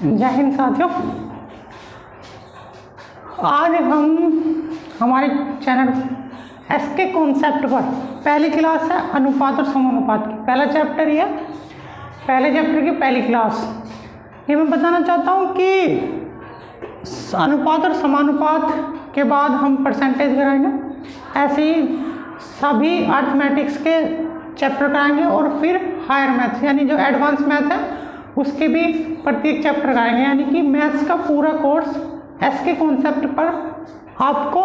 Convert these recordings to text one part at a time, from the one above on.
जय हिंद साथियों। आज हम हमारे चैनल एसके कॉन्सेप्ट पर पहली क्लास है अनुपात और समानुपात की। पहला चैप्टर ये, पहले चैप्टर की पहली क्लास। ये मैं बताना चाहता हूँ कि अनुपात और समानुपात के बाद हम परसेंटेज कराएंगे, ऐसे ही सभी अर्थमेटिक्स के चैप्टर कराएंगे और फिर हायर मैथ्स यानी जो एडवांस मैथ है उसके भी प्रत्येक चैप्टर कराएंगे। यानी कि मैथ्स का पूरा कोर्स एसके कॉन्सेप्ट पर आपको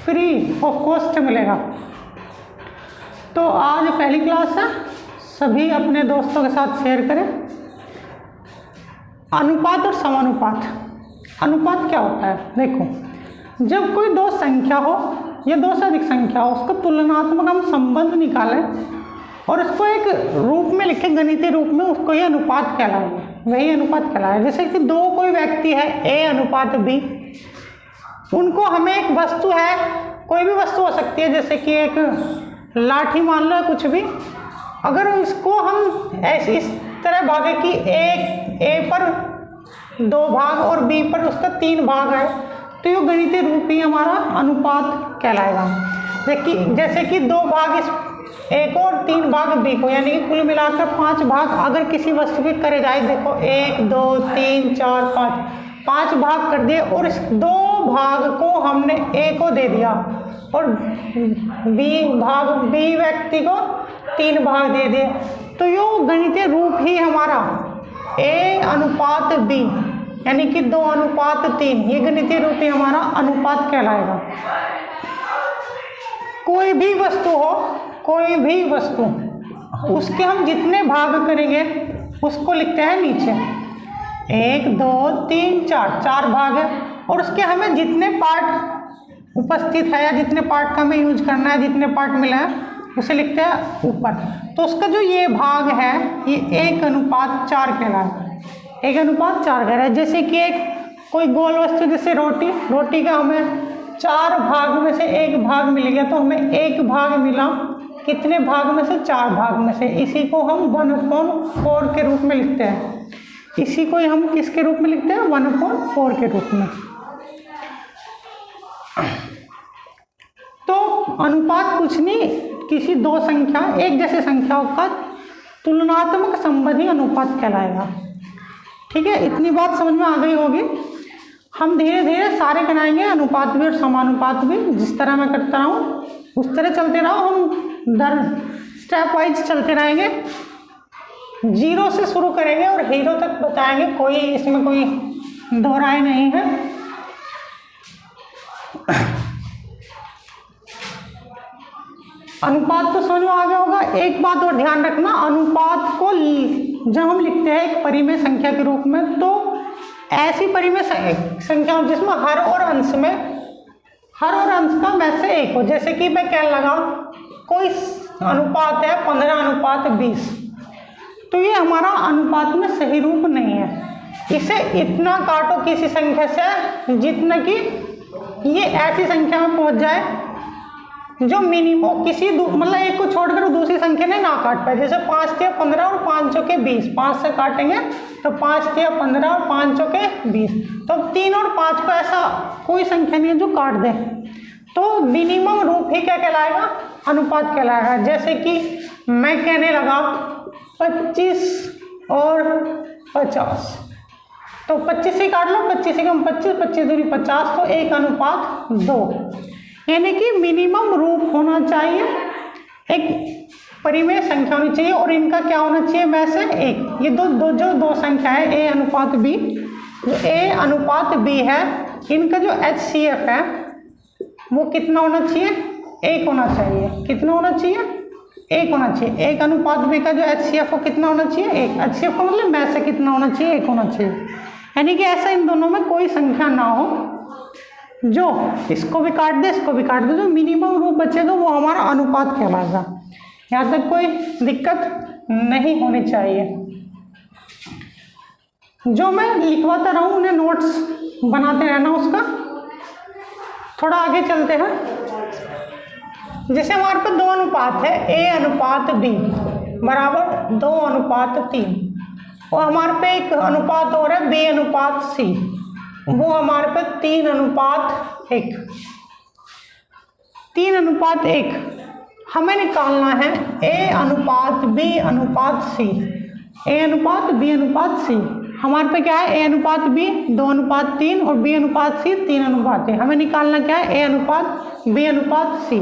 फ्री ऑफ कॉस्ट मिलेगा। तो आज पहली क्लास है, सभी अपने दोस्तों के साथ शेयर करें। अनुपात और समानुपात। अनुपात क्या होता है? देखो, जब कोई दो संख्या हो या दो से अधिक संख्या हो, उसका तुलनात्मक हम संबंध निकालें और उसको एक रूप में लिखें, गणितीय रूप में, उसको ये अनुपात कहलाएगा। वही अनुपात कहलाएगा। जैसे कि दो कोई व्यक्ति है ए अनुपात बी, उनको हमें एक वस्तु है, कोई भी वस्तु हो सकती है, जैसे कि एक लाठी मान लो, कुछ भी, अगर इसको हम ऐसे इस तरह भागे कि ए पर 2 भाग और बी पर उसका 3 भाग है, तो ये गणितीय रूप ही हमारा अनुपात कहलाएगा। जैसे कि 2 भाग इस ए को और 3 भाग बी को, यानी कि कुल मिलाकर 5 भाग अगर किसी वस्तु के करे जाए, देखो 1 2 3 4 5 भाग कर दिए और इस 2 भाग को हमने ए को दे दिया और बी व्यक्ति को 3 भाग दे दिए, तो यो गणितीय रूप ही हमारा ए अनुपात बी यानी कि 2 अनुपात 3, ये गणितीय रूप ही हमारा अनुपात कहलाएगा। कोई भी वस्तु हो, कोई भी वस्तु, उसके हम जितने भाग करेंगे उसको लिखते हैं नीचे 1 2 3 4 भाग है, और उसके हमें जितने पार्ट उपस्थित है या जितने पार्ट का हमें यूज करना है, जितने पार्ट मिला है उसे लिखते हैं ऊपर। तो उसका जो ये भाग है ये 1 अनुपात 4 कहलाएगा। 1 अनुपात 4 कह रहा है। जैसे कि एक कोई गोल वस्तु, जैसे रोटी का हमें 4 भाग में से 1 भाग मिल गया, तो हमें 1 भाग मिला कितने भाग में से? 4 भाग में से। इसी को हम 1/4 के रूप में लिखते हैं। इसी को हम किसके रूप में लिखते हैं? 1/4 के रूप में। तो अनुपात कुछ नहीं, किसी दो संख्या, एक जैसी संख्याओं का तुलनात्मक संबंध ही अनुपात कहलाएगा। ठीक है, इतनी बात समझ में आ गई होगी। हम धीरे धीरे सारे कराएंगे, अनुपात भी और समानुपात भी। जिस तरह मैं करता हूँ उस तरह चलते रहो, हम दर स्टेप वाइज चलते रहेंगे। 0 से शुरू करेंगे और हीरो तक बताएंगे, कोई इसमें कोई दोहराई नहीं है। अनुपात तो समझ में आ गया होगा। एक बात और ध्यान रखना, अनुपात को जब हम लिखते हैं एक परिमेय संख्या के रूप में, तो ऐसी परिमेय संख्या जिसमें हर और अंश का में से एक हो। जैसे कि मैं कहने लगा कोई अनुपात है 15 अनुपात 20, तो ये हमारा अनुपात में सही रूप नहीं है। इसे इतना काटो किसी संख्या से जितना कि ये ऐसी संख्या में पहुंच जाए जो मिनिमम किसी मतलब एक को छोड़कर दूसरी संख्या ने ना काट पाए। जैसे 5 × 15 और 5 × 20, 5 से काटेंगे तो 5 × 15 और 5 × 20, तो 3 और 5 को ऐसा कोई संख्या नहीं है जो काट दे, तो मिनिमम रूप ही क्या कहलाएगा? अनुपात कहलाएगा। जैसे कि मैं कहने लगा 25 और 50, तो 25 से काट लो, 25 से कम 25, 25 दूनी 50, तो 1 अनुपात 2, यानी कि मिनिमम रूप होना चाहिए, एक परिमेय संख्या होनी चाहिए और इनका क्या होना चाहिए? में से एक। ये दो संख्या है ए अनुपात बी, जो ए अनुपात बी है, इनका जो HCF है वो कितना होना चाहिए? 1 होना चाहिए। कितना होना चाहिए? 1 होना चाहिए। 1 अनुपात बी का जो HCF वो कितना होना चाहिए? 1। HCF का मतलब में से कितना होना चाहिए? 1 होना चाहिए। यानी कि ऐसा इन दोनों में कोई संख्या ना हो जो इसको भी काट दे, इसको भी काट दे, जो मिनिमम रूप बचेगा वो हमारा अनुपात कहलाएगा। यहाँ तक कोई दिक्कत नहीं होनी चाहिए। जो मैं लिखवाता रहूँ उन्हें नोट्स बनाते रहना। उसका थोड़ा आगे चलते हैं। जैसे हमारे पास 2 अनुपात है, ए अनुपात बी बराबर 2 अनुपात 3, और हमारे पे एक अनुपात हो रहा है B अनुपात C, वो हमारे पे 3 अनुपात 1, 3 अनुपात 1 हमें निकालना है A अनुपात B अनुपात C, A अनुपात B अनुपात C। हमारे पे क्या है, A अनुपात B 2 अनुपात 3 और B अनुपात C 3 अनुपात 1। हमें निकालना क्या है, A अनुपात B अनुपात C।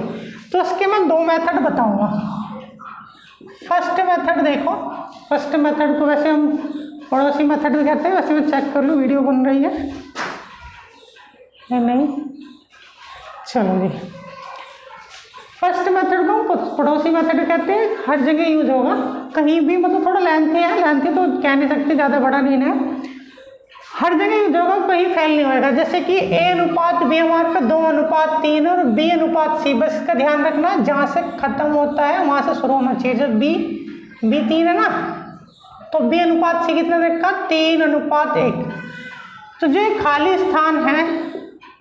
तो इसके मैं 2 मेथड बताऊंगा। फर्स्ट मेथड देखो, फर्स्ट मेथड को वैसे हम पड़ोसी मेथड भी कहते हैं, वैसे मैं चेक कर लूँ वीडियो बन रही है या नहीं। चलो जी, फर्स्ट मेथड को पड़ोसी मेथड कहते हैं, हर जगह यूज होगा कहीं भी, मतलब थोड़ा लेंथी है, लेंथी तो कह नहीं सकते, ज़्यादा बड़ा नहीं है, हर जगह यूज होगा, कहीं फेल नहीं होगा। जैसे कि A अनुपात B हमारे पे 2 अनुपात 3 और B अनुपात C, बस इसका ध्यान रखना जहाँ से खत्म होता है वहाँ से शुरू होना चाहिए। जब B 3 है ना, तो B अनुपात C कितना रखा, 3 अनुपात 1। तो जो खाली स्थान है,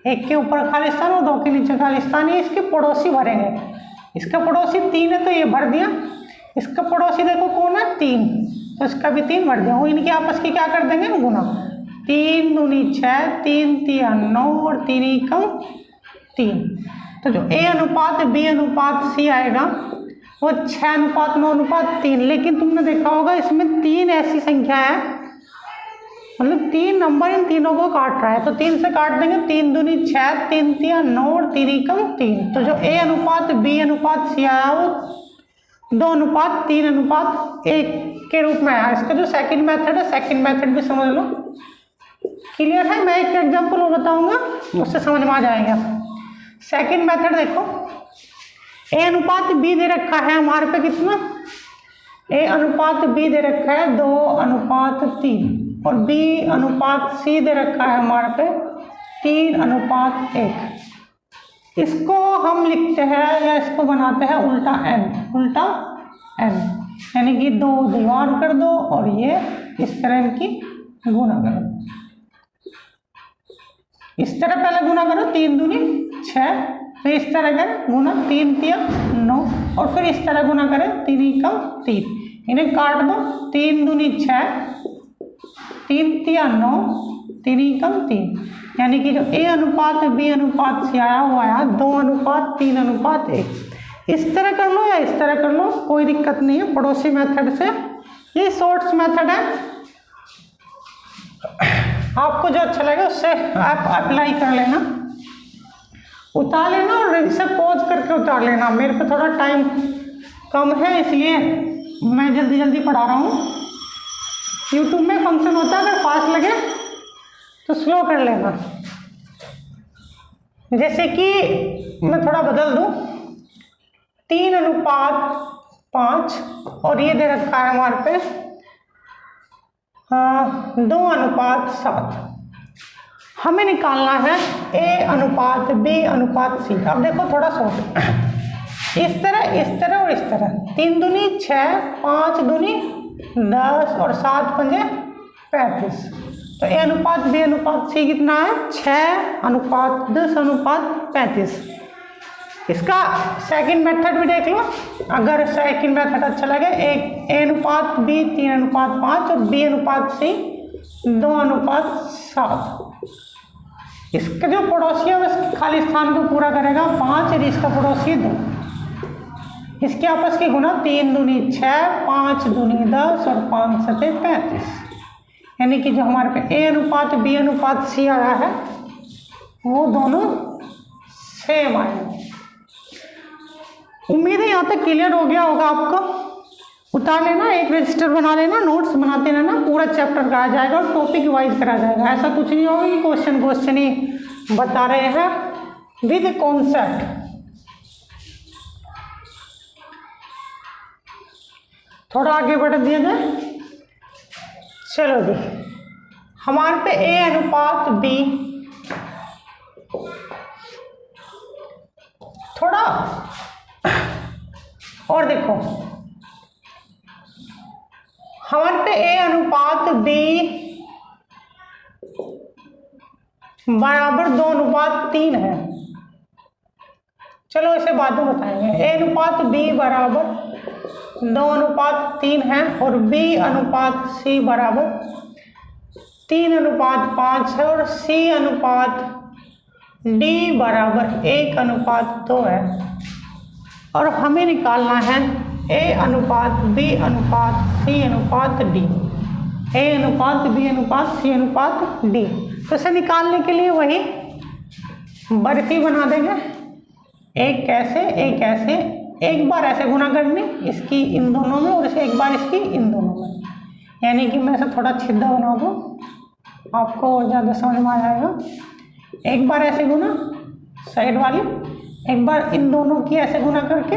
1 के ऊपर खाली स्थान और 2 के नीचे खाली स्थान, ये इसके पड़ोसी भरेंगे। इसका पड़ोसी 3 है तो ये भर दिया, इसका पड़ोसी देखो कौन है, 3, तो इसका भी 3 भर दिया। वो इनके आपस की क्या कर देंगे, गुना, 3 दूनी 6, 3 तिया 9 और 3 एकम 3। तो जो A अनुपात B अनुपात C आएगा वो 6 अनुपात 9 अनुपात 3। लेकिन तुमने देखा होगा इसमें 3 ऐसी संख्या है, मतलब 3 नंबर इन तीनों को काट रहा है, तो 3 से काट देंगे, 3 दूनी 6, 3 तिया 9 और 3 एकम 3। तो जो A अनुपात B अनुपात C आया वो 2 अनुपात 3 अनुपात 1 के रूप में आया। इसका जो सेकंड मेथड है, सेकंड मेथड भी समझ लो। क्लियर है, मैं एक एग्जांपल और बताऊंगा, उससे समझ में आ जाएगा। सेकंड मेथड देखो, A अनुपात B दे रखा है हमारे पे कितना, A अनुपात B दे रखा है 2 अनुपात 3 और B अनुपात C दे रखा है हमारे पे 3 अनुपात 1। इसको हम लिखते हैं या इसको बनाते हैं उल्टा n, यानी कि 2 डिवाइड कर दो और ये इस तरह इनकी गुना करो। इस तरह पहले गुना करो, 3 दूनी 6, फिर इस तरह करें गुना, 3 तिया 9 और फिर इस तरह गुना करें, 3 एकम 3। इन्हें काट दो, 3 दूनी 6, 3 तिया 9, 3 एकम 3। यानी कि जो A अनुपात B अनुपात C आया वो आया 2 अनुपात 3 अनुपात 1। इस तरह कर लो या इस तरह कर लो, कोई दिक्कत नहीं है पड़ोसी मेथड से। ये शॉर्ट्स मेथड है, आपको जो अच्छा लगे उससे आप अप्लाई कर लेना, उतार लेना और इसे पॉज करके उतार लेना। मेरे पे थोड़ा टाइम कम है इसलिए मैं जल्दी जल्दी पढ़ा रहा हूँ। यूट्यूब में फंक्शन होता है, अगर फास्ट लगे तो स्लो कर लेना। जैसे कि मैं थोड़ा बदल दूँ, 3 अनुपात 5 और ये दे रखा है हमारे पे 2 अनुपात 7। हमें निकालना है A अनुपात B अनुपात C। अब देखो थोड़ा सोच, इस तरह और इस तरह, 3 दूनी 6, 5 दूनी 10 और 7 पंजे 35। तो A अनुपात B अनुपात C कितना है, 6 अनुपात 10 अनुपात 35। इसका सेकंड मेथड भी देख लो, अगर सेकंड मेथड अच्छा लगे, एक A अनुपात B 3 अनुपात 5 और B अनुपात C 2 अनुपात 7। इसका जो पड़ोसी है बस खाली स्थान को पूरा करेगा, 5 और इसका पड़ोसी 2। इसके आपस की गुना, 3 दूनी 6, 5 दूनी 10 और 5 सते 35। यानी कि जो हमारे पे A अनुपात B अनुपात C आया है वो दोनों सेम आए। उम्मीद है यहाँ तक क्लियर हो गया होगा आपको। उतार लेना, एक रजिस्टर बना लेना, नोट्स बनाते रहना, पूरा चैप्टर कराया जाएगा और टॉपिक वाइज कराया जाएगा। ऐसा कुछ नहीं होगा कि क्वेश्चन ही बता रहे हैं विद कॉन्सेप्ट। थोड़ा आगे बढ़ दिया जाए, चलो जी। हमारे पे A अनुपात B, थोड़ा और देखो, हमारे पे A अनुपात B बराबर 2 अनुपात 3 है। चलो इसे बाद में बताएंगे। A अनुपात B बराबर 2:3 है और B अनुपात C बराबर 3:5 है और C अनुपात D बराबर 1:2 है। और हमें निकालना है A अनुपात B अनुपात C अनुपात D, A अनुपात B अनुपात C अनुपात D। तो इसे निकालने के लिए वही बर्फी बना देंगे, एक ऐसे एक बार ऐसे गुना करनी इसकी इन दोनों में और इसे एक बार इसकी इन दोनों में, यानी कि मैं इसे थोड़ा छिद्र बना दूँ आपको और ज़्यादा समझ में आ जाएगा। एक बार ऐसे गुना साइड वाली, एक बार इन दोनों की ऐसे गुना करके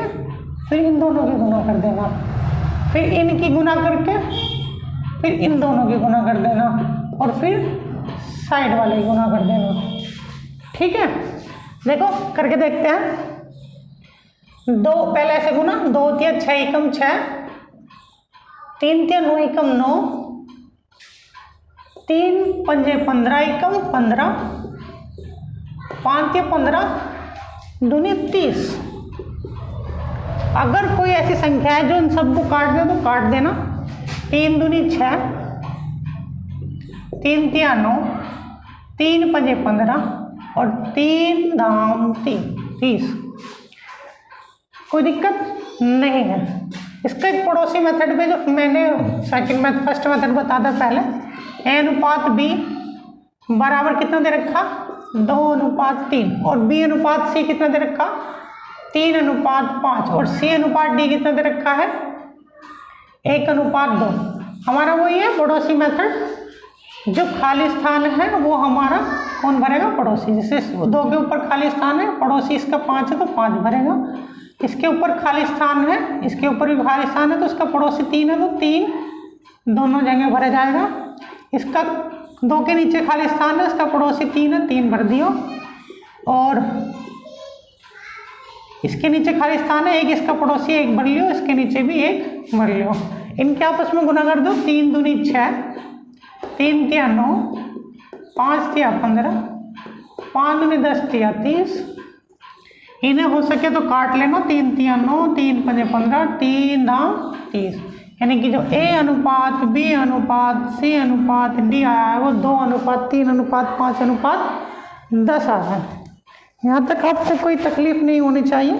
फिर इन दोनों की गुना कर देना, फिर इनकी गुना करके फिर इन दोनों की गुना कर देना और फिर साइड वाले की गुना कर देना। ठीक है, देखो करके देखते हैं। दो पहले ऐसे गुना, 2 × 6 = 6, 3 × 9 = 9, 3 × 5 = 15 = 15, 5 × 15 दूनी 30। अगर कोई ऐसी संख्या है जो इन सबको काट दे तो काट देना। 3 दूनी 6, 3 × 3 = 9, 3 × 5 = 15 और 3 धाम 30। कोई दिक्कत नहीं है। इसका एक पड़ोसी मेथड पे जो मैंने फर्स्ट मेथड बता था पहले, A अनुपात B बराबर कितना दे रखा 2:3 और B अनुपात C कितना दे रखा 3:5 और C अनुपात D कितना दे रखा है 1:2। हमारा वही है पड़ोसी मेथड, जो खाली स्थान है वो हमारा कौन भरेगा, पड़ोसी। जैसे 2 के ऊपर खाली स्थान है, पड़ोसी इसका 5 है तो 5 भरेगा। इसके ऊपर खाली स्थान है, इसके ऊपर भी खाली स्थान है तो इसका पड़ोसी 3 है तो 3 दोनों जगह भरा जाएगा। इसका 2 के नीचे खाली स्थान है, इसका पड़ोसी 3 है, 3 भर दियो। और इसके नीचे खाली स्थान है, एक इसका पड़ोसी 1 भर लियो, इसके नीचे भी 1 भर लियो। इनके आपस में गुना कर दो, 3 दूनी 6, 3 × 9, 5 × 15, 5 दूनी 10 × 30। इन्हें हो सके तो काट लेना, 3 × 9, 3 × 5 = 15, 3 धाम 30। यानी कि जो A अनुपात B अनुपात C अनुपात D आया है वो 2:3:5:10 आया है। यहाँ तक आपको कोई तकलीफ नहीं होनी चाहिए।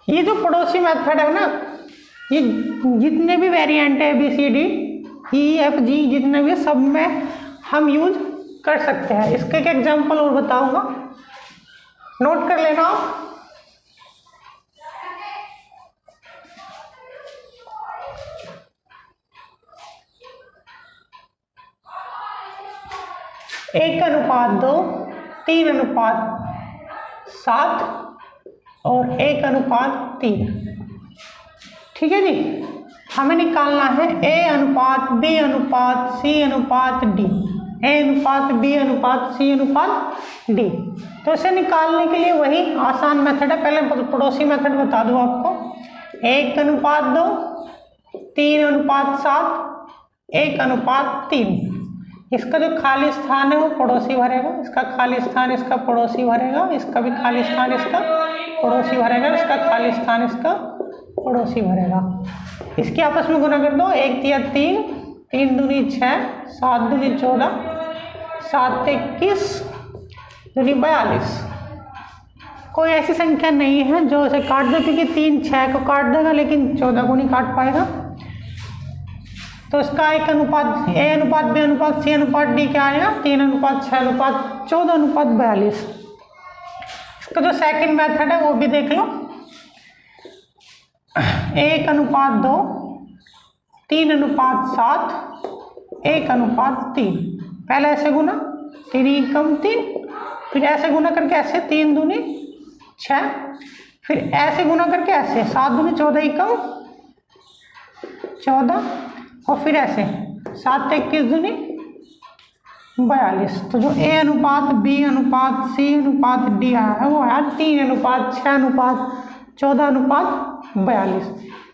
ये जो पड़ोसी मेथड है ना, ये जितने भी वेरिएंट है ABCD EFG जितने भी, सब में हम यूज कर सकते हैं। इसका एक एग्जाम्पल और बताऊंगा, नोट कर लेना आप। एक अनुपात 2, 3:7 और 1:3। ठीक है जी। हमें निकालना है A अनुपात B अनुपात C अनुपात D, A अनुपात B अनुपात C अनुपात D। तो इसे निकालने के लिए वही आसान मेथड है। पहले पड़ोसी मेथड बता दूं आपको, 1:2, 3:7, 1:3। इसका जो खाली स्थान है वो पड़ोसी भरेगा, इसका खाली स्थान इसका पड़ोसी भरेगा, इसका भी खाली स्थान इसका पड़ोसी भरेगा, इसका खाली स्थान इसका पड़ोसी भरेगा। इसके आपस में गुना कर दो, 1 × 3, 3 दूनी 6, 7 दूनी 14, 7 × 21 दूनी 42। कोई ऐसी संख्या नहीं है जो इसे काट दे, क्योंकि 3 6 को काट देगा लेकिन 14 को नहीं काट पाएगा। तो इसका एक अनुपात A अनुपात B अनुपात C अनुपात D क्या आएगा 3:6:14:42। इसका जो सेकंड मेथड है वो भी देख लो, 1:2, 3:7, 1:3। पहले ऐसे गुना 3 × 3, फिर ऐसे गुना करके ऐसे 3 दूनी 6, फिर ऐसे गुना करके ऐसे 7 दूनी 14 × 14 और फिर ऐसे 7 × 21 दूनी 42। तो जो A अनुपात B अनुपात C अनुपात D आया है वो आया 3:6:14:42।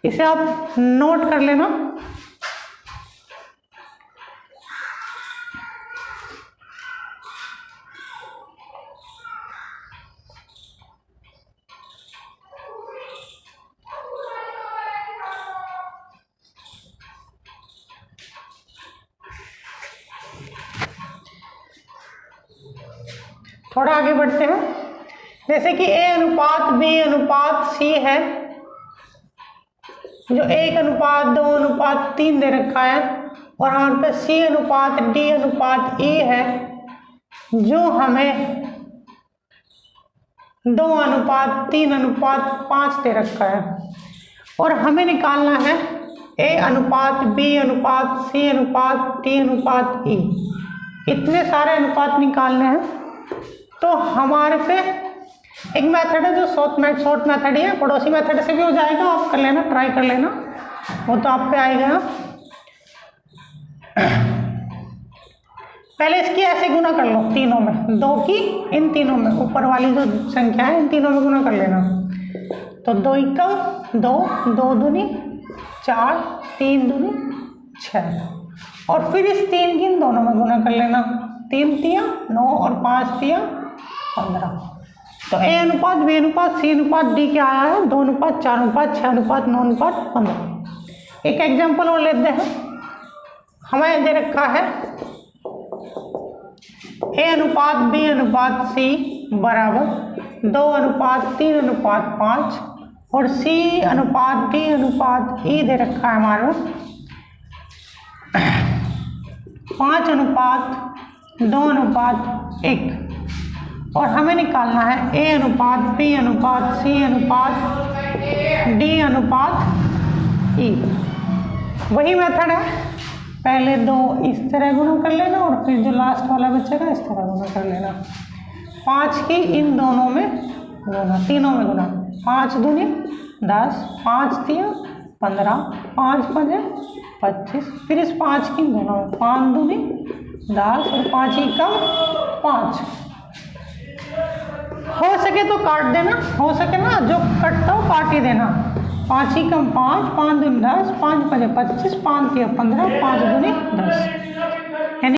इसे आप नोट कर लेना। थोड़ा आगे बढ़ते हैं। जैसे कि A अनुपात B अनुपात C है, जो 1:2:3 दे रखा है, और यहाँ पे C अनुपात D अनुपात E है, जो हमें 2:3:5 दे रखा है। और हमें निकालना है A अनुपात B अनुपात C अनुपात D अनुपात E। इतने सारे अनुपात निकालने हैं। तो हमारे पे एक मेथड है जो शॉर्ट मेथड ही है, पड़ोसी मेथड से भी हो जाएगा, आप कर लेना, ट्राई कर लेना, वो तो आप पे आएगा। पहले इसकी ऐसे गुना कर लो तीनों में, 2 की इन तीनों में, ऊपर वाली जो संख्या है इन तीनों में गुना कर लेना। तो 2 एकम 2, 2 दूनी 4, 3 दूनी 6, और फिर इस 3 की इन दोनों में गुना कर लेना। 3 तिया 9 और 5 तिया 15। तो A अनुपात B अनुपात C अनुपात D क्या आया है? 2:4:6:9:15। एक एग्जाम्पल और लेते हैं। हमें दे रखा है A अनुपात B अनुपात C बराबर 2:3:5 और C अनुपात D अनुपात E दे रखा है हमारे 5:2:1, और हमें निकालना है A अनुपात B अनुपात C अनुपात D अनुपात E। वही मेथड है, पहले 2 इस तरह गुना कर लेना और फिर जो लास्ट वाला बचेगा इस तरह गुना कर लेना। 5 की इन दोनों में गुना, तीनों में गुना। 5 दूनी 10, 5 तिया 15, 5 पंजे 25, फिर इस 5 की इन दोनों में 5 दूनी 10 और 5 एकम 5। हो सके तो काट देना, हो सके ना जो कटता हो काट ही देना। 5 एकम 5, 5 दूनी 10, 5 पंजे 25, 5 तिया 15, 5 दूनी 10।